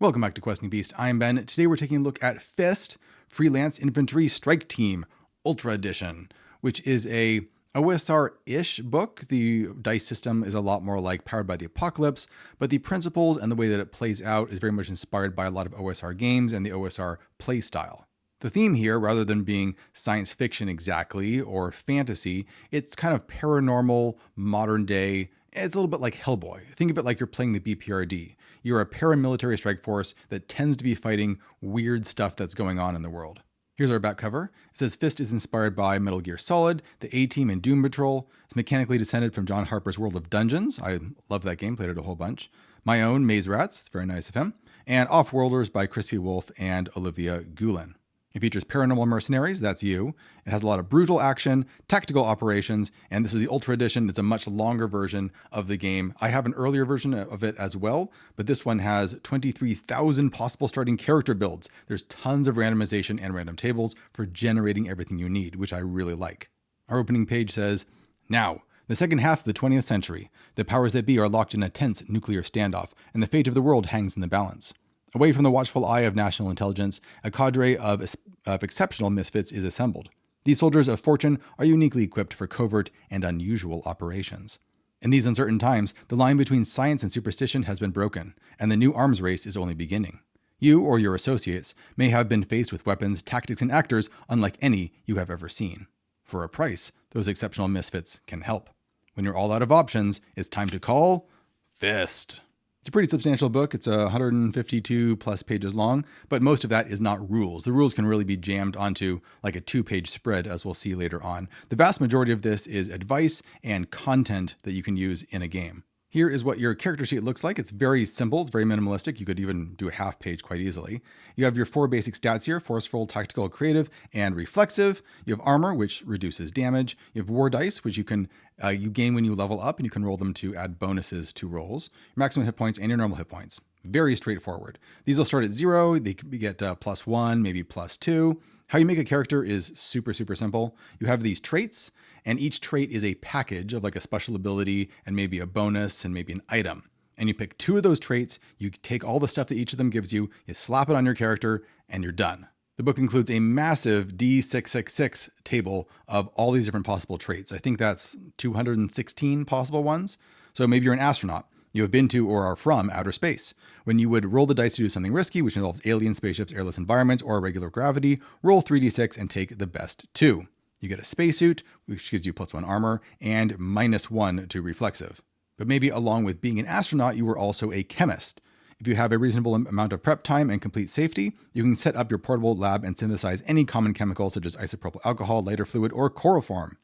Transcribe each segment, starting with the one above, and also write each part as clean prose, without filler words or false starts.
Welcome back to Questing Beast. I'm Ben. Today we're taking a look at Fist, Freelance Infantry Strike Team Ultra Edition, which is a OSR-ish book. The dice system is a lot more like Powered by the Apocalypse, but the principles and the way that it plays out is very much inspired by a lot of OSR games and the OSR play style. The theme here, rather than being science fiction exactly or fantasy, it's kind of paranormal, modern day. It's a little bit like Hellboy. Think of it like you're playing the BPRD. You're a paramilitary strike force that tends to be fighting weird stuff that's going on in the world. Here's our back cover. It says Fist is inspired by Metal Gear Solid, the A-Team, and Doom Patrol. It's mechanically descended from John Harper's World of Dungeons. I love that game, played it a whole bunch. My own, Maze Rats, it's very nice of him. And Off-Worlders by Crispy Wolf and Olivia Goulin. It features paranormal mercenaries, that's you. It has a lot of brutal action, tactical operations, and this is the Ultra Edition. It's a much longer version of the game. I have an earlier version of it as well, but this one has 23,000 possible starting character builds. There's tons of randomization and random tables for generating everything you need, which I really like. Our opening page says, "Now, the second half of the 20th century, the powers that be are locked in a tense nuclear standoff, and the fate of the world hangs in the balance. Away from the watchful eye of national intelligence, a cadre of exceptional misfits is assembled. These soldiers of fortune are uniquely equipped for covert and unusual operations. In these uncertain times, the line between science and superstition has been broken, and the new arms race is only beginning. You or your associates may have been faced with weapons, tactics, and actors unlike any you have ever seen. For a price, those exceptional misfits can help. When you're all out of options, it's time to call Fist." It's a pretty substantial book. It's 152 plus pages long, but most of that is not rules. The rules can really be jammed onto like a 2-page spread, as we'll see later on. The vast majority of this is advice and content that you can use in a game. Here is what your character sheet looks like. It's very simple. It's very minimalistic. You could even do a half page quite easily. You have your 4 basic stats here: forceful, tactical, creative, and reflexive. You have armor, which reduces damage. You have war dice, which you gain when you level up, and you can roll them to add bonuses to rolls. Your maximum hit points and your normal hit points. Very straightforward. These will start at 0. They can get +1, maybe +2. How you make a character is super, super simple. You have these traits, and each trait is a package of like a special ability and maybe a bonus and maybe an item. And you pick 2 of those traits, you take all the stuff that each of them gives you, you slap it on your character, and you're done. The book includes a massive D666 table of all these different possible traits. I think that's 216 possible ones. So maybe you're an astronaut. You have been to or are from outer space. When you would roll the dice to do something risky, which involves alien spaceships, airless environments, or irregular gravity, roll 3d6 and take the best 2. You get a spacesuit, which gives you +1 armor, and -1 to reflexive. But maybe along with being an astronaut, you were also a chemist. If you have a reasonable amount of prep time and complete safety, you can set up your portable lab and synthesize any common chemical such as isopropyl alcohol, lighter fluid, or chloroform.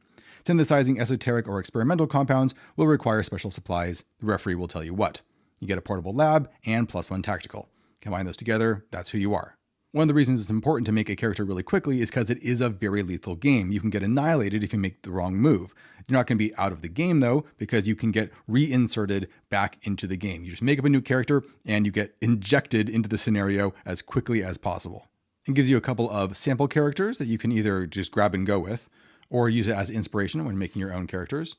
Synthesizing esoteric or experimental compounds will require special supplies. The referee will tell you what. You get a portable lab and +1 tactical. Combine those together, that's who you are. One of the reasons it's important to make a character really quickly is because it is a very lethal game. You can get annihilated if you make the wrong move. You're not going to be out of the game though, because you can get reinserted back into the game. You just make up a new character and you get injected into the scenario as quickly as possible. It gives you a couple of sample characters that you can either just grab and go with, or use it as inspiration when making your own characters,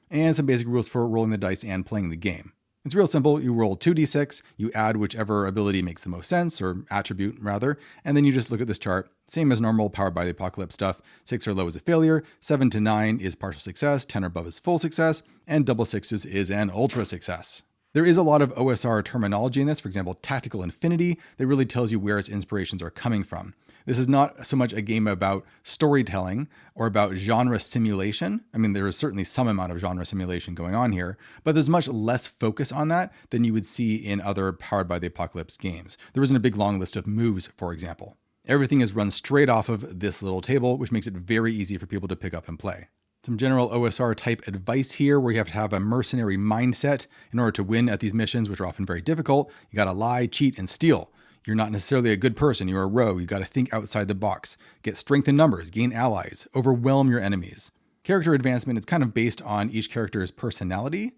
and some basic rules for rolling the dice and playing the game. It's real simple. You roll 2d6, you add whichever ability makes the most sense, or attribute rather, and then you just look at this chart. Same as normal Powered by the Apocalypse stuff. 6 or low is a failure, 7 to 9 is partial success, 10 or above is full success, and double sixes is an ultra success. There is a lot of OSR terminology in this, for example, tactical infinity, that really tells you where its inspirations are coming from. This is not so much a game about storytelling or about genre simulation. I mean, there is certainly some amount of genre simulation going on here, but there's much less focus on that than you would see in other Powered by the Apocalypse games. There isn't a big long list of moves, for example. Everything is run straight off of this little table, which makes it very easy for people to pick up and play. Some general OSR type advice here, where you have to have a mercenary mindset in order to win at these missions, which are often very difficult. You got to lie, cheat, and steal. You're not necessarily a good person. You're a rogue. You got to think outside the box. Get strength in numbers, gain allies, overwhelm your enemies. Character advancement is kind of based on each character's personality,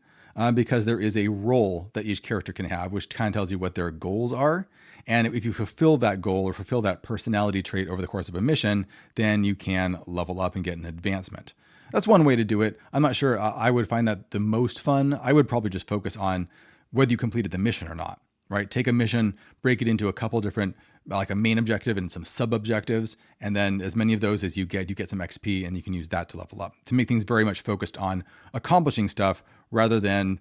because there is a role that each character can have, which kind of tells you what their goals are. And if you fulfill that goal or fulfill that personality trait over the course of a mission, then you can level up and get an advancement. That's one way to do it. I'm not sure I would find that the most fun. I would probably just focus on whether you completed the mission or not. right? Take a mission, break it into a couple different, like a main objective and some sub objectives. And then as many of those as you get some XP, and you can use that to level up, to make things very much focused on accomplishing stuff rather than,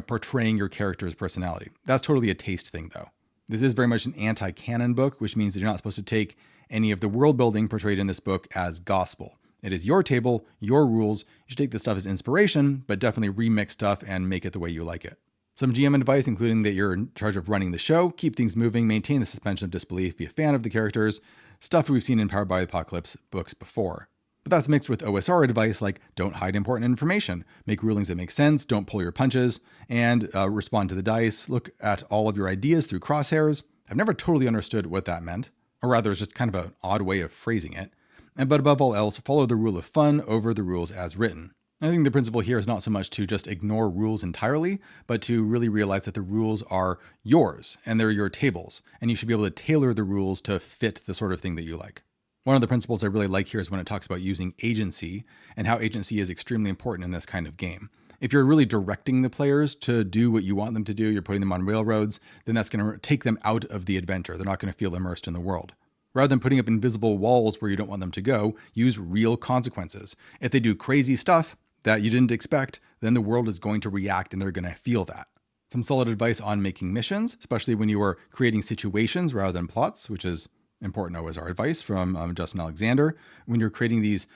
portraying your character's personality. That's totally a taste thing though. This is very much an anti-canon book, which means that you're not supposed to take any of the world building portrayed in this book as gospel. It is your table, your rules. You should take this stuff as inspiration, but definitely remix stuff and make it the way you like it. Some GM advice, including that you're in charge of running the show, keep things moving, maintain the suspension of disbelief, be a fan of the characters, stuff we've seen in Powered by the Apocalypse books before. But that's mixed with OSR advice like don't hide important information, make rulings that make sense, don't pull your punches, and respond to the dice, look at all of your ideas through crosshairs. I've never totally understood what that meant, or rather it's just kind of an odd way of phrasing it. But above all else, follow the rule of fun over the rules as written. I think the principle here is not so much to just ignore rules entirely, but to really realize that the rules are yours and they're your tables, and you should be able to tailor the rules to fit the sort of thing that you like. One of the principles I really like here is when it talks about using agency and how agency is extremely important in this kind of game. If you're really directing the players to do what you want them to do, you're putting them on railroads, then that's going to take them out of the adventure. They're not going to feel immersed in the world. Rather than putting up invisible walls where you don't want them to go, use real consequences. If they do crazy stuff that you didn't expect, then the world is going to react and they're going to feel that. Some solid advice on making missions, especially when you are creating situations rather than plots, which is important OSR advice from Justin Alexander. When you're creating these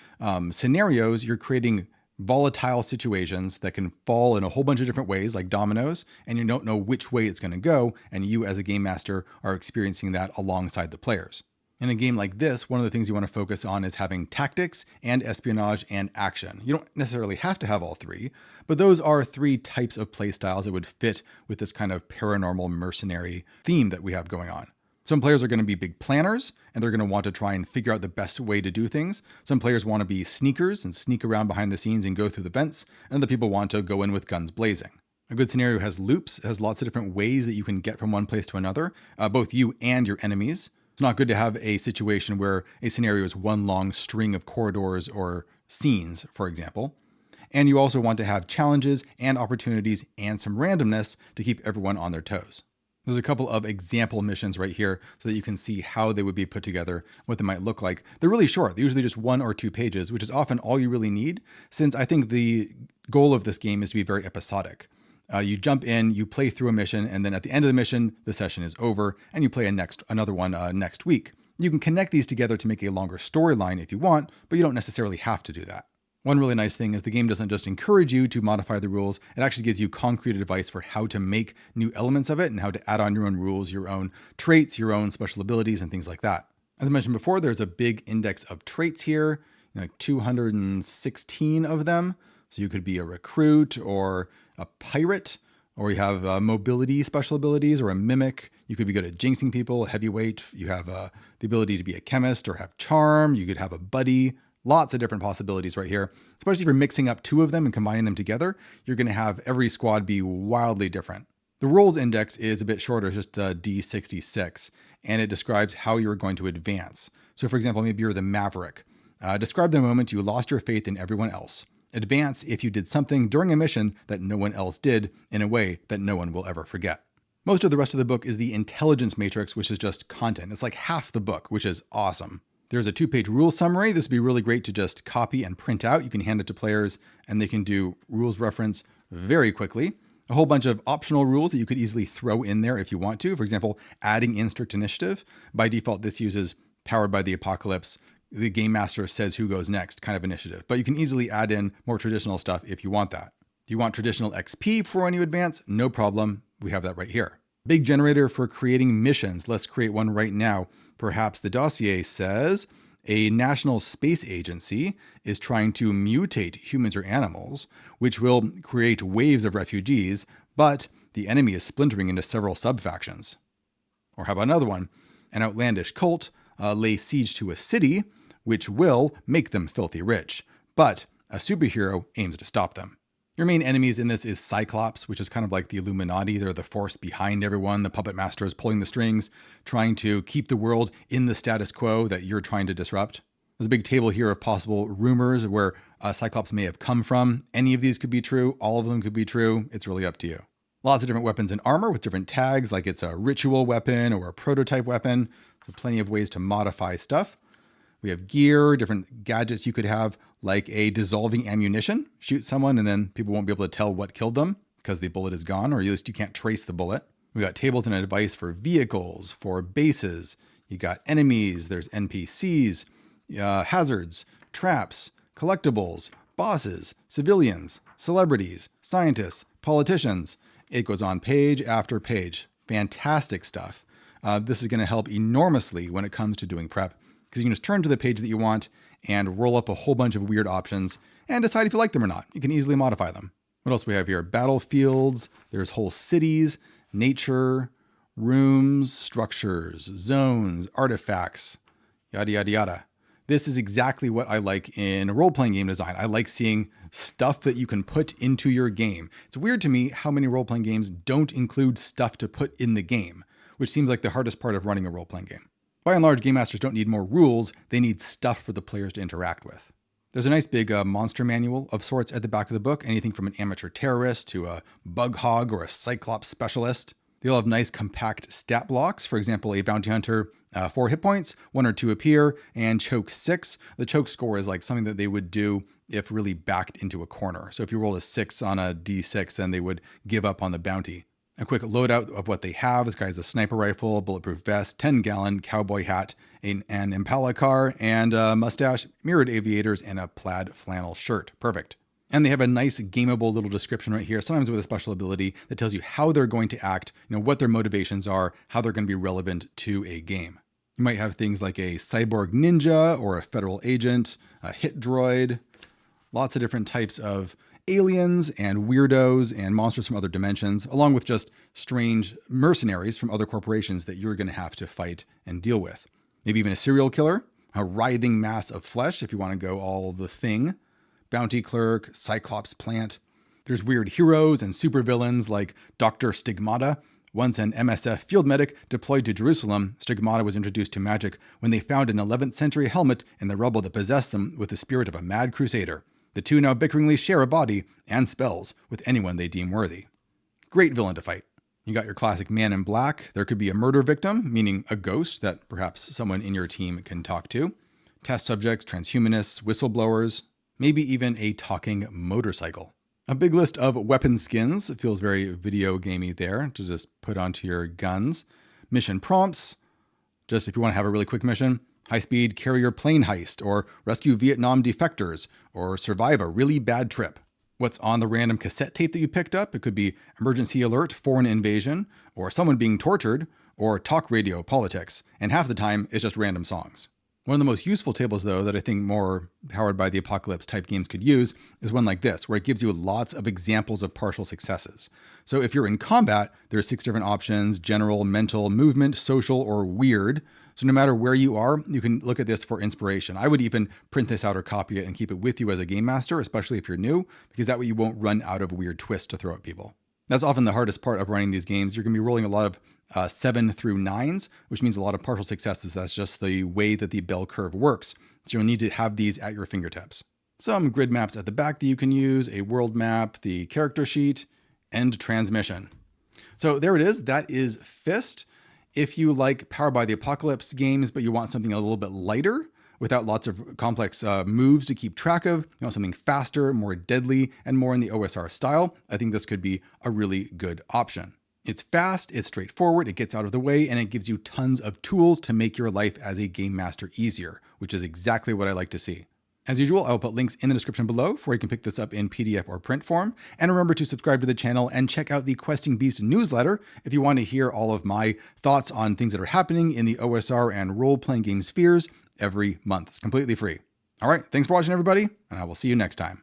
scenarios, you're creating volatile situations that can fall in a whole bunch of different ways, like dominoes, and you don't know which way it's going to go, and you as a game master are experiencing that alongside the players. In a game like this, one of the things you want to focus on is having tactics and espionage and action. You don't necessarily have to have all three, but those are three types of play styles that would fit with this kind of paranormal mercenary theme that we have going on. Some players are going to be big planners, and they're going to want to try and figure out the best way to do things. Some players want to be sneakers and sneak around behind the scenes and go through the vents, and other people want to go in with guns blazing. A good scenario has loops, has lots of different ways that you can get from one place to another, both you and your enemies. It's not good to have a situation where a scenario is one long string of corridors or scenes, for example. And you also want to have challenges and opportunities and some randomness to keep everyone on their toes. There's a couple of example missions right here so that you can see how they would be put together, what they might look like. They're really short. They're usually just 1 or 2 pages, which is often all you really need, since I think the goal of this game is to be very episodic. You jump in, you play through a mission, and then at the end of the mission, the session is over, and you play another one next week. You can connect these together to make a longer storyline if you want, but you don't necessarily have to do that. One really nice thing is the game doesn't just encourage you to modify the rules, it actually gives you concrete advice for how to make new elements of it and how to add on your own rules, your own traits, your own special abilities, and things like that. As I mentioned before, there's a big index of traits here, like 216 of them. So you could be a recruit or a pirate, or you have mobility special abilities or a mimic. You could be good at jinxing people, a heavyweight. You have the ability to be a chemist or have charm. You could have a buddy. Lots of different possibilities right here, especially if you're mixing up 2 of them and combining them together. You're going to have every squad be wildly different. The roles index is a bit shorter, it's just D66, and it describes how you're going to advance. So for example, maybe you're the Maverick. Describe the moment you lost your faith in everyone else. Advance if you did something during a mission that no one else did in a way that no one will ever forget. Most of the rest of the book is the intelligence matrix, which is just content. It's like half the book, which is awesome. There's a 2-page rule summary. This would be really great to just copy and print out. You can hand it to players and they can do rules reference very quickly. A whole bunch of optional rules that you could easily throw in there if you want to. For example, adding in strict initiative. By default, this uses Powered by the Apocalypse. The game master says who goes next kind of initiative, but you can easily add in more traditional stuff if you want that. If you want traditional XP for when you advance, no problem. We have that right here. Big generator for creating missions. Let's create one right now. Perhaps the dossier says a national space agency is trying to mutate humans or animals, which will create waves of refugees, but the enemy is splintering into several sub-factions. Or how about another one? An outlandish cult lay siege to a city, which will make them filthy rich, but a superhero aims to stop them. Your main enemies in this is Cyclops, which is kind of like the Illuminati. They're the force behind everyone. The puppet master is pulling the strings, trying to keep the world in the status quo that you're trying to disrupt. There's a big table here of possible rumors where Cyclops may have come from. Any of these could be true. All of them could be true. It's really up to you. Lots of different weapons and armor with different tags, like it's a ritual weapon or a prototype weapon. So plenty of ways to modify stuff. We have gear, different gadgets you could have, like a dissolving ammunition. Shoot someone and then people won't be able to tell what killed them because the bullet is gone, or at least you can't trace the bullet. We got tables and a device for vehicles, for bases. You got enemies, there's NPCs, hazards, traps, collectibles, bosses, civilians, celebrities, scientists, politicians. It goes on page after page. Fantastic stuff. This is going to help enormously when it comes to doing prep, because you can just turn to the page that you want and roll up a whole bunch of weird options and decide if you like them or not. You can easily modify them. What else do we have here? Battlefields, there's whole cities, nature, rooms, structures, zones, artifacts, yada, yada, yada. This is exactly what I like in role-playing game design. I like seeing stuff that you can put into your game. It's weird to me how many role-playing games don't include stuff to put in the game, which seems like the hardest part of running a role-playing game. By and large, game masters don't need more rules, they need stuff for the players to interact with. There's a nice big monster manual of sorts at the back of the book, anything from an amateur terrorist to a bug hog or a cyclops specialist. They all have nice compact stat blocks. For example, a bounty hunter, 4 hit points, 1 or 2 appear, and choke 6. The choke score is like something that they would do if really backed into a corner. So if you roll a 6 on a d6, then they would give up on the bounty. A quick loadout of what they have. This guy has a sniper rifle, bulletproof vest, 10-gallon cowboy hat, an Impala car, and a mustache, mirrored aviators, and a plaid flannel shirt. Perfect. And they have a nice gameable little description right here, sometimes with a special ability that tells you how they're going to act, what their motivations are, how they're going to be relevant to a game. You might have things like a cyborg ninja or a federal agent, a hit droid, lots of different types of aliens and weirdos and monsters from other dimensions, along with just strange mercenaries from other corporations that you're going to have to fight and deal with. Maybe even a serial killer, a writhing mass of flesh if you want to go all the thing. Bounty clerk, Cyclops plant. There's weird heroes and supervillains like Dr. Stigmata. Once an MSF field medic deployed to Jerusalem, Stigmata was introduced to magic when they found an 11th century helmet in the rubble that possessed them with the spirit of a mad crusader. The two now bickeringly share a body and spells with anyone they deem worthy. Great villain to fight. You got your classic man in black. There could be a murder victim, meaning a ghost that perhaps someone in your team can talk to. Test subjects, transhumanists, whistleblowers, maybe even a talking motorcycle. A big list of weapon skins. It feels very video gamey there to just put onto your guns. Mission prompts, just if you want to have a really quick mission. High-speed carrier plane heist, or rescue Vietnam defectors, or survive a really bad trip. What's on the random cassette tape that you picked up? It could be emergency alert, foreign invasion, or someone being tortured, or talk radio politics. And half the time, it's just random songs. One of the most useful tables, though, that I think more powered by the apocalypse type games could use is one like this, where it gives you lots of examples of partial successes. So if you're in combat, there's 6 different options: general, mental, movement, social, or weird. So no matter where you are, you can look at this for inspiration. I would even print this out or copy it and keep it with you as a game master, especially if you're new, because that way you won't run out of weird twists to throw at people. That's often the hardest part of running these games. You're going to be rolling a lot of 7 through 9s, which means a lot of partial successes. That's just the way that the bell curve works. So you'll need to have these at your fingertips. Some grid maps at the back that you can use, a world map, the character sheet, and transmission. So there it is. That is Fist. If you like Powered by the Apocalypse games, but you want something a little bit lighter without lots of complex moves to keep track of, you want something faster, more deadly, and more in the OSR style, I think this could be a really good option. It's fast, it's straightforward, it gets out of the way, and it gives you tons of tools to make your life as a game master easier, which is exactly what I like to see. As usual, I will put links in the description below where you can pick this up in PDF or print form. And remember to subscribe to the channel and check out the Questing Beast newsletter if you want to hear all of my thoughts on things that are happening in the OSR and role-playing game spheres every month. It's completely free. All right, thanks for watching, everybody, and I will see you next time.